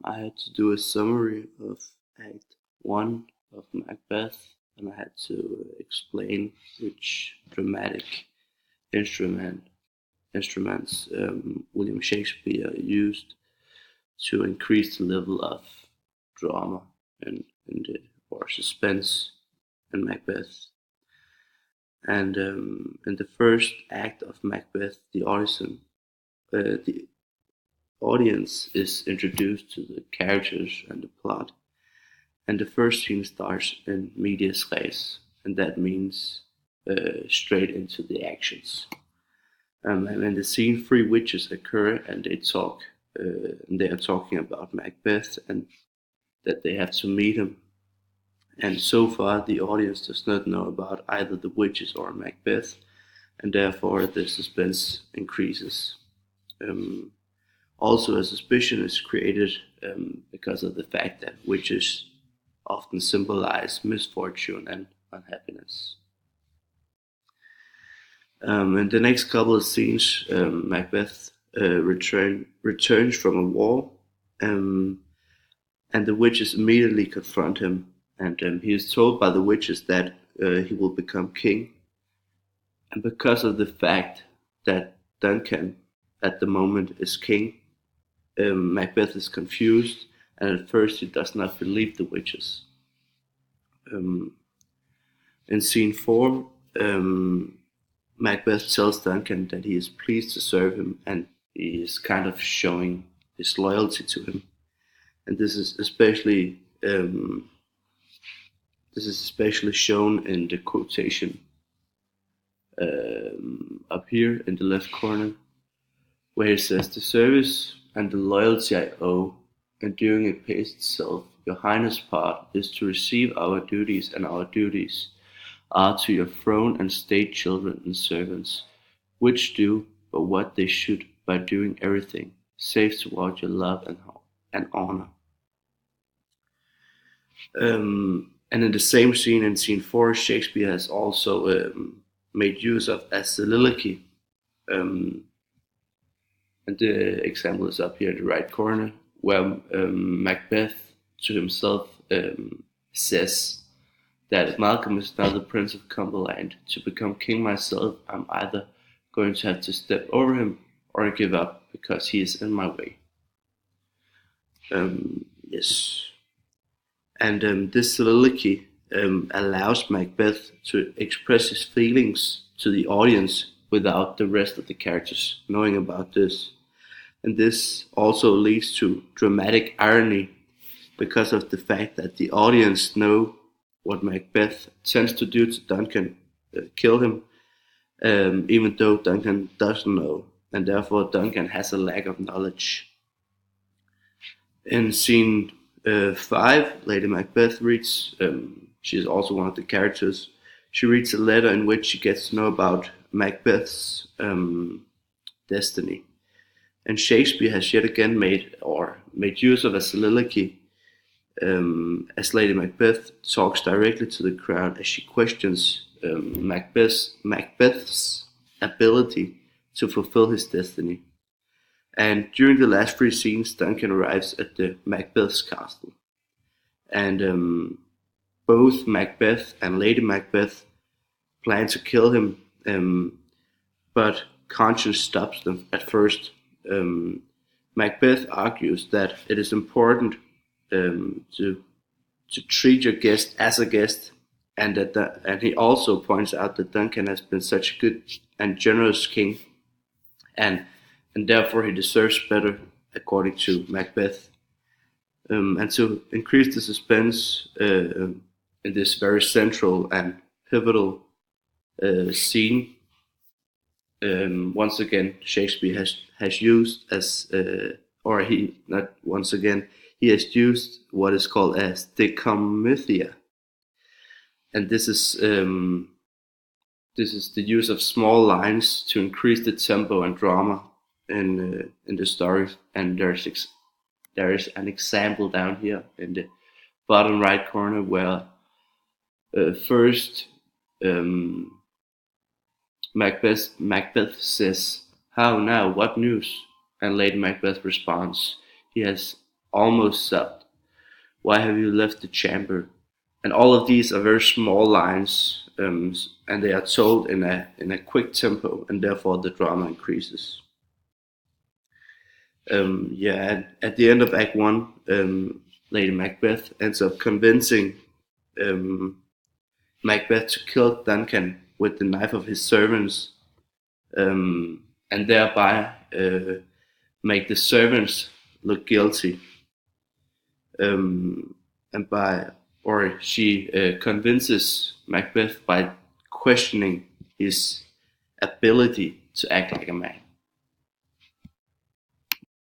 I had to do a summary of Act 1 of Macbeth, and I had to explain which dramatic instrument instruments William Shakespeare used to increase the level of drama or suspense in Macbeth. And in the first act of Macbeth, the audience is introduced to the characters and the plot. And the first scene starts in medias res, and that means straight into the actions. And in the scene, three witches occur, and they talk. And they are talking about Macbeth and that they have to meet him. And so far, the audience does not know about either the witches or Macbeth, and therefore the suspense increases. Um, Also, a suspicion is created because of the fact that witches often symbolize misfortune and unhappiness. In the next couple of scenes, Macbeth returns from a war, um, and the witches immediately confront him, and he is told by the witches that he will become king. And because of the fact that Duncan at the moment is king, Macbeth is confused, and at first he does not believe the witches. Um, in scene 4, Macbeth tells Duncan that he is pleased to serve him, and he is kind of showing his loyalty to him. And this is especially shown in the quotation up here in the left corner, where he says, "The service and the loyalty I owe, enduring it pays itself. Your Highness' part is to receive our duties, and our duties are to your throne and state children and servants, which do but what they should by doing everything, save toward your love and honor." And in the same scene, in scene 4, Shakespeare has also made use of a soliloquy. Um, and the example is up here in the right corner, where Macbeth to himself says that Malcolm is now the Prince of Cumberland. To become king myself, I'm either going to have to step over him or give up because he is in my way. Yes. And this soliloquy allows Macbeth to express his feelings to the audience without the rest of the characters knowing about this. And this also leads to dramatic irony because of the fact that the audience know what Macbeth tends to do to Duncan, kill him, even though Duncan doesn't know, and therefore Duncan has a lack of knowledge. In scene 5, Lady Macbeth reads, she is also one of the characters, she reads a letter in which she gets to know about Macbeth's destiny. And Shakespeare has yet again made use of a soliloquy as Lady Macbeth talks directly to the crowd as she questions Macbeth's ability to fulfill his destiny. And during the last 3 scenes, Duncan arrives at the Macbeth's castle, and both Macbeth and Lady Macbeth plan to kill him, but conscience stops them at first. Macbeth argues that it is important to treat your guest as a guest, and and he also points out that Duncan has been such a good and generous king, and therefore he deserves better, according to Macbeth. And to increase the suspense in this very central and pivotal scene, once again Shakespeare has used or he not once again he has used what is called as decomythia, and this is the use of small lines to increase the tempo and drama in the story. And there is an example down here in the bottom right corner where first Macbeth says, "How now? What news?" And Lady Macbeth responds, "He has almost stopped. Why have you left the chamber? And all of these are very small lines, and they are told in a quick tempo, and therefore the drama increases. Yeah, at the end of Act One, Lady Macbeth ends up convincing um, Macbeth to kill Duncan with the knife of his servants, and thereby make the servants look guilty. And by or she convinces Macbeth by questioning his ability to act like a man.